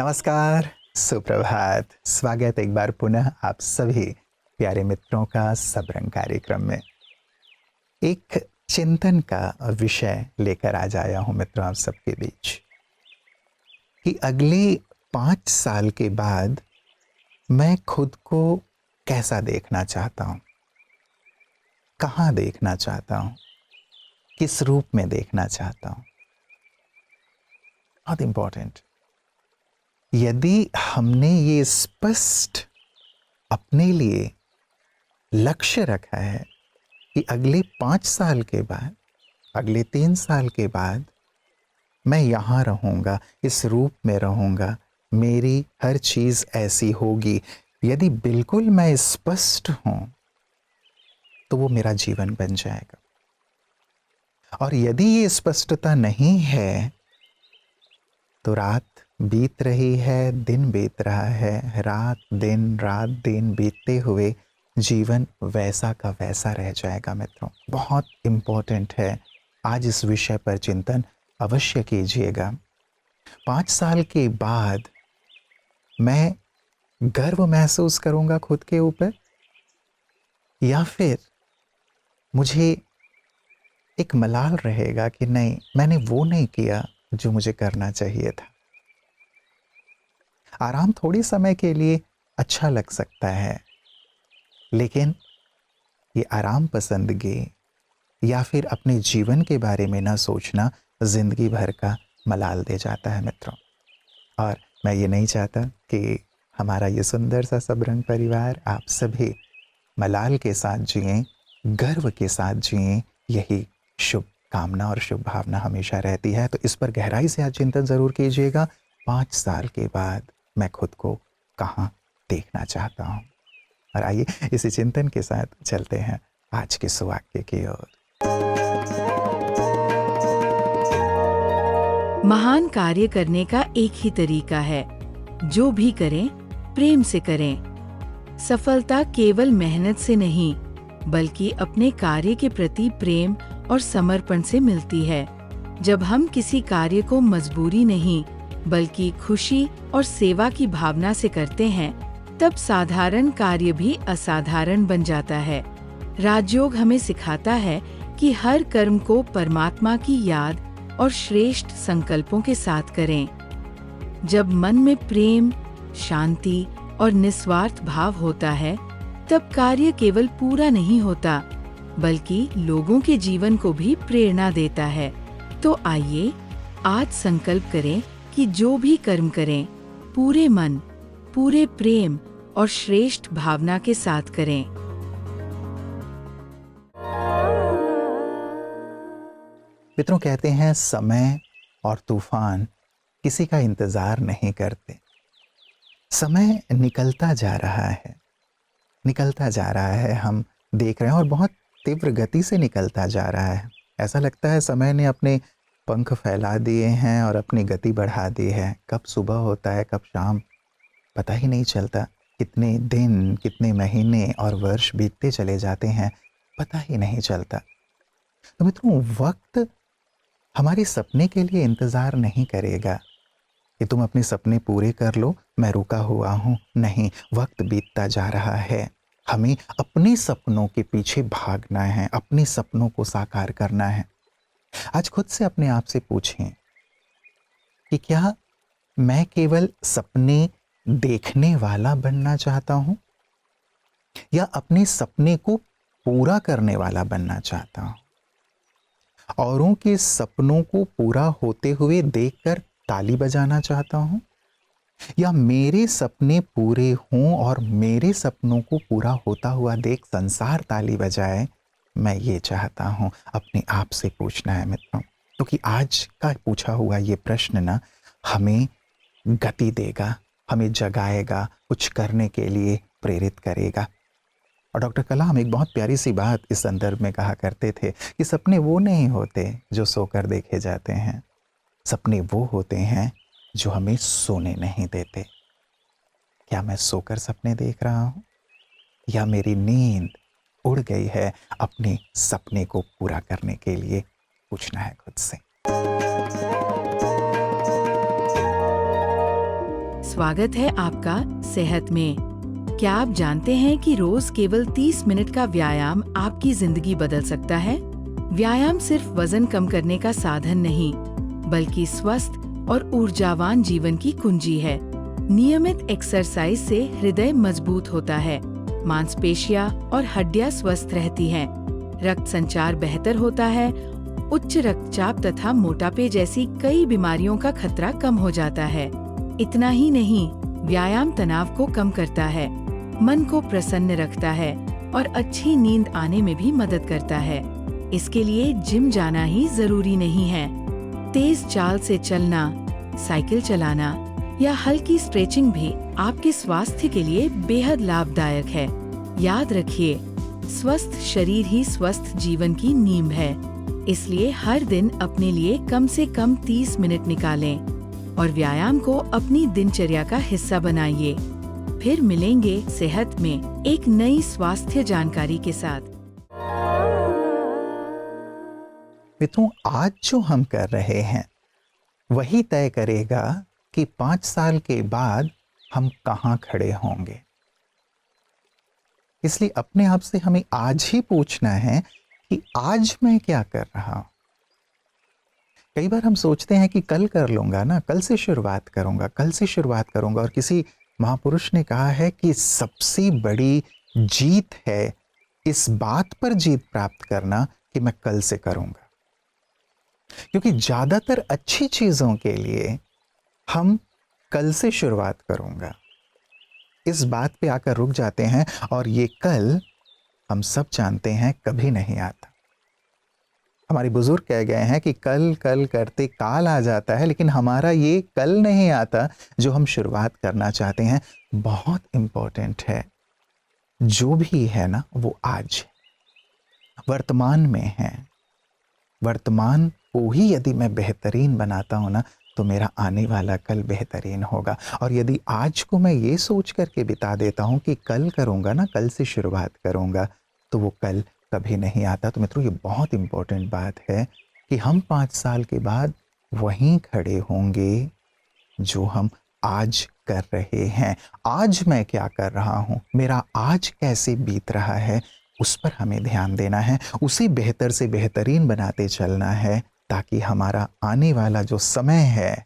नमस्कार, सुप्रभात, स्वागत एक बार पुनः आप सभी प्यारे मित्रों का सबरंग कार्यक्रम में। एक चिंतन का विषय लेकर आज आया हूं मित्रों आप सबके बीच कि अगले 5 साल के बाद मैं खुद को कैसा देखना चाहता हूं, कहां देखना चाहता हूं, किस रूप में देखना चाहता हूं। बहुत इंपॉर्टेंट। यदि हमने ये स्पष्ट अपने लिए लक्ष्य रखा है कि अगले 5 साल के बाद, अगले 3 साल के बाद मैं यहाँ रहूँगा, इस रूप में रहूँगा, मेरी हर चीज़ ऐसी होगी, यदि बिल्कुल मैं स्पष्ट हूँ तो वो मेरा जीवन बन जाएगा। और यदि ये स्पष्टता नहीं है तो रात बीत रही है, दिन बीत रहा है, रात दिन बीतते हुए जीवन वैसा का वैसा रह जाएगा मित्रों। बहुत इम्पोर्टेंट है, आज इस विषय पर चिंतन अवश्य कीजिएगा। 5 साल के बाद मैं गर्व महसूस करूंगा खुद के ऊपर, या फिर मुझे एक मलाल रहेगा कि नहीं, मैंने वो नहीं किया जो मुझे करना चाहिए था। आराम थोड़ी समय के लिए अच्छा लग सकता है, लेकिन ये आराम पसंदगी या फिर अपने जीवन के बारे में ना सोचना जिंदगी भर का मलाल दे जाता है मित्रों। और मैं ये नहीं चाहता कि हमारा ये सुंदर सा सबरंग परिवार आप सभी मलाल के साथ जिएं, गर्व के साथ जिएं, यही शुभ कामना और शुभ भावना हमेशा रहती है। तो इस पर गहराई से आज चिंतन जरूर कीजिएगा। 5 साल के बाद मैं खुद को कहाँ देखना चाहता हूँ। और आइए इसी चिंतन के साथ चलते हैं आज के सुवाक्य की ओर। महान कार्य करने का एक ही तरीका है, जो भी करें प्रेम से करें। सफलता केवल मेहनत से नहीं, बल्कि अपने कार्य के प्रति प्रेम और समर्पण से मिलती है। जब हम किसी कार्य को मजबूरी नहीं, बल्कि खुशी और सेवा की भावना से करते हैं, तब साधारण कार्य भी असाधारण बन जाता है। राजयोग हमें सिखाता है कि हर कर्म को परमात्मा की याद और श्रेष्ठ संकल्पों के साथ करें। जब मन में प्रेम, शांति और निस्वार्थ भाव होता है, तब कार्य केवल पूरा नहीं होता, बल्कि लोगों के जीवन को भी प्रेरणा देता है। तो आइए आज संकल्प करें कि जो भी कर्म करें, पूरे मन, पूरे प्रेम और श्रेष्ठ भावना के साथ करें। मित्रों, कहते हैं समय और तूफान किसी का इंतजार नहीं करते। समय निकलता जा रहा है, निकलता जा रहा है, हम देख रहे हैं, और बहुत तीव्र गति से निकलता जा रहा है। ऐसा लगता है समय ने अपने पंख फैला दिए हैं और अपनी गति बढ़ा दी है। कब सुबह होता है, कब शाम, पता ही नहीं चलता। कितने दिन, कितने महीने और वर्ष बीतते चले जाते हैं, पता ही नहीं चलता। तो मित्रों, वक्त हमारे सपने के लिए इंतजार नहीं करेगा कि तुम अपने सपने पूरे कर लो, मैं रुका हुआ हूं। नहीं, वक्त बीतता जा रहा है। हमें अपने सपनों के पीछे भागना है, अपने सपनों को साकार करना है। आज खुद से अपने आप से पूछें कि क्या मैं केवल सपने देखने वाला बनना चाहता हूं, या अपने सपने को पूरा करने वाला बनना चाहता हूं। औरों के सपनों को पूरा होते हुए देखकर ताली बजाना चाहता हूं, या मेरे सपने पूरे हों और मेरे सपनों को पूरा होता हुआ देख संसार ताली बजाए, मैं ये चाहता हूं। अपने आप से पूछना है मित्रों, क्योंकि आज का पूछा हुआ ये प्रश्न ना हमें गति देगा, हमें जगाएगा, कुछ करने के लिए प्रेरित करेगा। और डॉक्टर कलाम एक बहुत प्यारी सी बात इस संदर्भ में कहा करते थे कि सपने वो नहीं होते जो सोकर देखे जाते हैं, सपने वो होते हैं जो हमें सोने नहीं देते। क्या मैं सोकर सपने देख रहा हूं, या मेरी नींद उड़ गई है अपने सपने को पूरा करने के लिए? पूछना है खुद से। स्वागत है आपका सेहत में। क्या आप जानते हैं कि रोज केवल 30 मिनट का व्यायाम आपकी जिंदगी बदल सकता है? व्यायाम सिर्फ वजन कम करने का साधन नहीं, बल्कि स्वस्थ और ऊर्जावान जीवन की कुंजी है। नियमित एक्सरसाइज से हृदय मजबूत होता है, मांसपेशियां और हड्डियां स्वस्थ रहती हैं, रक्त संचार बेहतर होता है, उच्च रक्तचाप तथा मोटापे जैसी कई बीमारियों का खतरा कम हो जाता है। इतना ही नहीं, व्यायाम तनाव को कम करता है, मन को प्रसन्न रखता है और अच्छी नींद आने में भी मदद करता है। इसके लिए जिम जाना ही जरूरी नहीं है। तेज चाल से चलना, साइकिल चलाना या हल्की स्ट्रेचिंग भी आपके स्वास्थ्य के लिए बेहद लाभदायक है। याद रखिए, स्वस्थ शरीर ही स्वस्थ जीवन की नींव है। इसलिए हर दिन अपने लिए कम से कम 30 मिनट निकालें और व्यायाम को अपनी दिनचर्या का हिस्सा बनाइए। फिर मिलेंगे सेहत में एक नई स्वास्थ्य जानकारी के साथ। मित्रों, आज जो हम कर रहे हैं वही तय करेगा कि 5 साल के बाद हम कहाँ खड़े होंगे। इसलिए अपने आप से हमें आज ही पूछना है कि आज मैं क्या कर रहा हूं। कई बार हम सोचते हैं कि कल कर लूंगा ना, कल से शुरुआत करूंगा, कल से शुरुआत करूंगा। और किसी महापुरुष ने कहा है कि सबसे बड़ी जीत है इस बात पर जीत प्राप्त करना कि मैं कल से करूंगा। क्योंकि ज्यादातर अच्छी चीजों के लिए हम कल से शुरुआत करूंगा इस बात पे आकर रुक जाते हैं, और ये कल हम सब जानते हैं कभी नहीं आता। हमारे बुजुर्ग कह गए हैं कि कल कल करते काल आ जाता है, लेकिन हमारा ये कल नहीं आता जो हम शुरुआत करना चाहते हैं। बहुत इंपॉर्टेंट है, जो भी है ना वो आज वर्तमान में है। वर्तमान को ही यदि मैं बेहतरीन बनाता हूं ना, तो मेरा आने वाला कल बेहतरीन होगा। और यदि आज को मैं ये सोच करके बिता देता हूं कि कल करूंगा ना, कल से शुरुआत करूंगा, तो वो कल कभी नहीं आता। तो मित्रों, ये बहुत इंपॉर्टेंट बात है कि हम 5 साल के बाद वहीं खड़े होंगे जो हम आज कर रहे हैं। आज मैं क्या कर रहा हूं, मेरा आज कैसे बीत रहा है, उस पर हमें ध्यान देना है। उसे बेहतर से बेहतरीन बनाते चलना है, ताकि हमारा आने वाला जो समय है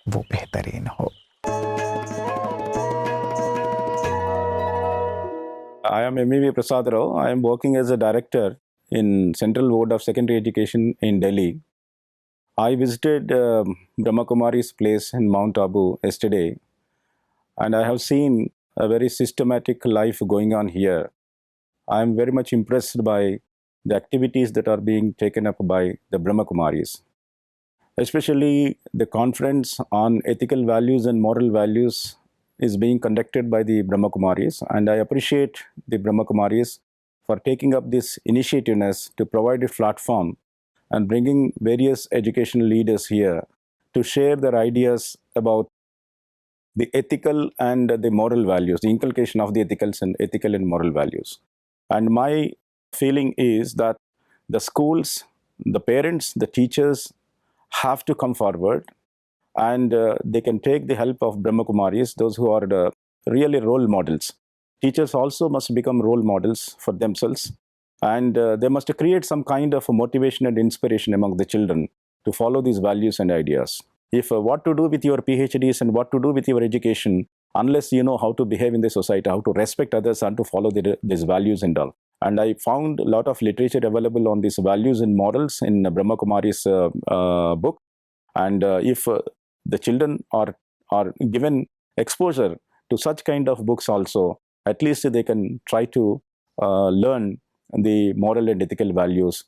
वो बेहतरीन हो। I am M.V. Prasad Rao. I am working as a director in Central Board of Secondary Education in Delhi. I visited Brahma Kumari's place in Mount Abu yesterday, and I have seen a very systematic life going on here. I am very much impressed by the activities that are being taken up by the Brahma Kumaris, especially the conference on ethical values and moral values is being conducted by the Brahma Kumaris, and I appreciate the Brahma Kumaris for taking up this initiativeness to provide a platform and bringing various educational leaders here to share their ideas about the ethical and the moral values, the inculcation of the ethical and moral values. And my feeling is that the schools, the parents, the teachers have to come forward, and they can take the help of Brahma Kumaris, those who are the really role models. Teachers also must become role models for themselves, and they must create some kind of motivation and inspiration among the children to follow these values and ideas. If what to do with your PhDs and what to do with your education, unless you know how to behave in the society, how to respect others and to follow these values and all. And I found a lot of literature available on these values and morals in Brahma Kumari's book. And if the children are given exposure to such kind of books also, at least they can try to learn the moral and ethical values.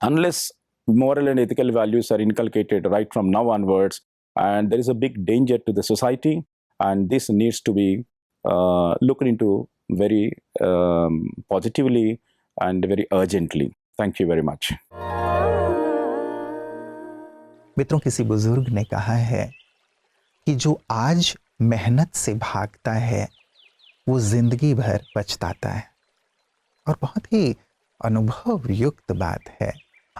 Unless moral and ethical values are inculcated right from now onwards, and there is a big danger to the society, and this needs to be looked into very positively and very urgently. Thank you very much. मित्रों, किसी बुजुर्ग ने कहा है कि जो आज मेहनत से भागता है वो जिंदगी भर पछताता है। और बहुत ही अनुभव युक्त बात है।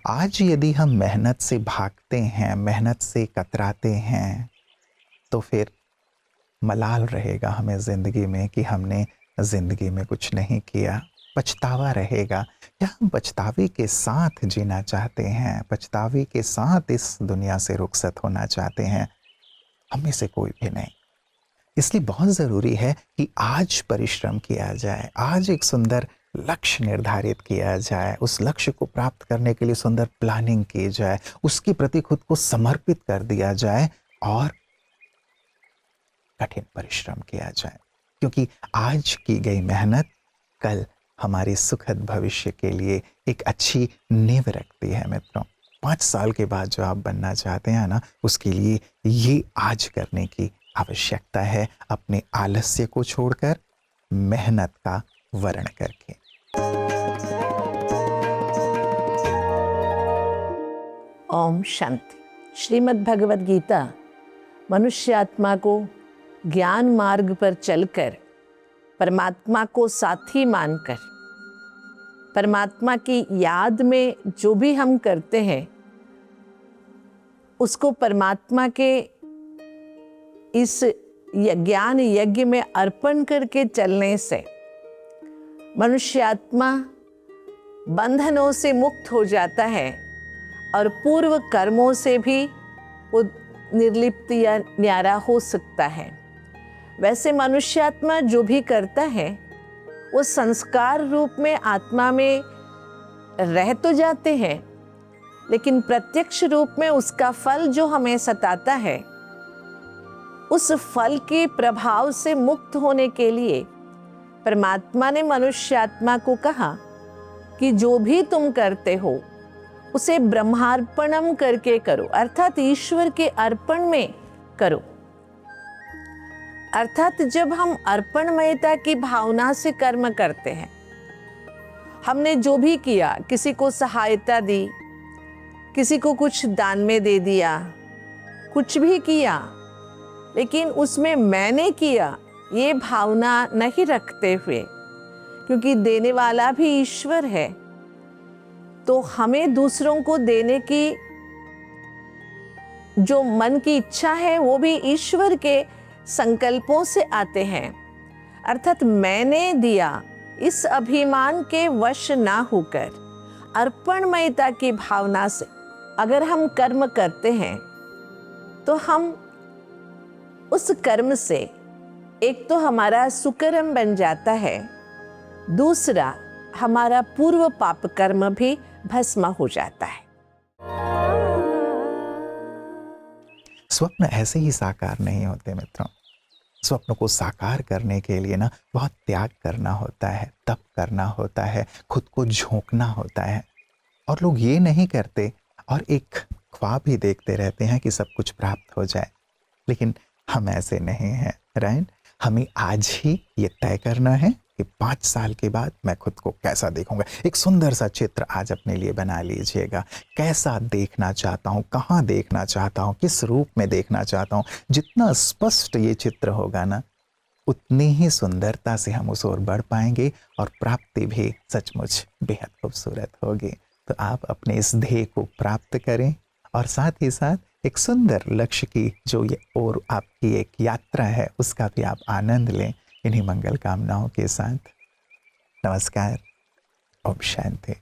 आज यदि हम मेहनत से भागते हैं, मेहनत से कतराते हैं, तो फिर मलाल रहेगा हमें ज़िंदगी में कि हमने ज़िंदगी में कुछ नहीं किया, पछतावा रहेगा, या हम पछतावे के साथ जीना चाहते हैं, पछतावे के साथ इस दुनिया से रुखसत होना चाहते हैं, हम में से कोई भी नहीं। इसलिए बहुत ज़रूरी है कि आज परिश्रम किया जाए, आज एक सुंदर लक्ष्य निर्धारित किया जाए, उस लक्ष्य को प्राप्त करने के लिए सुंदर प्लानिंग की जाए, उसके प्रति खुद को समर्पित कर दिया जाए और कठिन परिश्रम किया जाए, क्योंकि आज की गई मेहनत कल हमारे सुखद भविष्य के लिए एक अच्छी नींव रखती है मित्रों। 5 साल के बाद जो आप बनना चाहते हैं ना, उसके लिए ये आज करने की आवश्यकता है, अपने आलस्य को छोड़कर मेहनत का वर्ण करके। ओम शांति। श्रीमद् भगवद गीता मनुष्य आत्मा को ज्ञान मार्ग पर चलकर परमात्मा को साथी मानकर परमात्मा की याद में जो भी हम करते हैं उसको परमात्मा के इस ज्ञान यज्ञ में अर्पण करके चलने से मनुष्य आत्मा बंधनों से मुक्त हो जाता है और पूर्व कर्मों से भी वो निर्लिप्त या न्यारा हो सकता है। वैसे मनुष्यात्मा जो भी करता है वो संस्कार रूप में आत्मा में रह तो जाते हैं, लेकिन प्रत्यक्ष रूप में उसका फल जो हमें सताता है, उस फल के प्रभाव से मुक्त होने के लिए परमात्मा ने मनुष्यात्मा को कहा कि जो भी तुम करते हो उसे ब्रह्मार्पणम करके करो, अर्थात ईश्वर के अर्पण में करो। अर्थात जब हम अर्पणमयता की भावना से कर्म करते हैं, हमने जो भी किया, किसी को सहायता दी, किसी को कुछ दान में दे दिया, कुछ भी किया, लेकिन उसमें मैंने किया ये भावना नहीं रखते हुए, क्योंकि देने वाला भी ईश्वर है, तो हमें दूसरों को देने की जो मन की इच्छा है वो भी ईश्वर के संकल्पों से आते हैं। अर्थात मैंने दिया इस अभिमान के वश ना होकर अर्पणमयता की भावना से अगर हम कर्म करते हैं तो हम उस कर्म से एक तो हमारा सुकर्म बन जाता है, दूसरा हमारा पूर्व पाप कर्म भी भस्म हो जाता है। स्वप्न ऐसे ही साकार नहीं होते मित्रों। स्वप्न को साकार करने के लिए ना बहुत त्याग करना होता है, तप करना होता है, खुद को झोंकना होता है। और लोग ये नहीं करते और एक ख्वाब ही देखते रहते हैं कि सब कुछ प्राप्त हो जाए, लेकिन हम ऐसे नहीं हैं, राइट? हमें आज ही ये तय करना है कि 5 साल के बाद मैं खुद को कैसा देखूंगा। एक सुंदर सा चित्र आज अपने लिए बना लीजिएगा। कैसा देखना चाहता हूँ, कहाँ देखना चाहता हूँ, किस रूप में देखना चाहता हूँ। जितना स्पष्ट ये चित्र होगा ना, उतनी ही सुंदरता से हम उस ओर बढ़ पाएंगे और प्राप्ति भी सचमुच बेहद खूबसूरत होगी। तो आप अपने इस ध्येय को प्राप्त करें और साथ ही साथ एक सुंदर लक्ष्य की जो ये और आपकी एक यात्रा है उसका भी आप आनंद लें। इन्हीं मंगल कामनाओं के साथ नमस्कार। ओम शांति।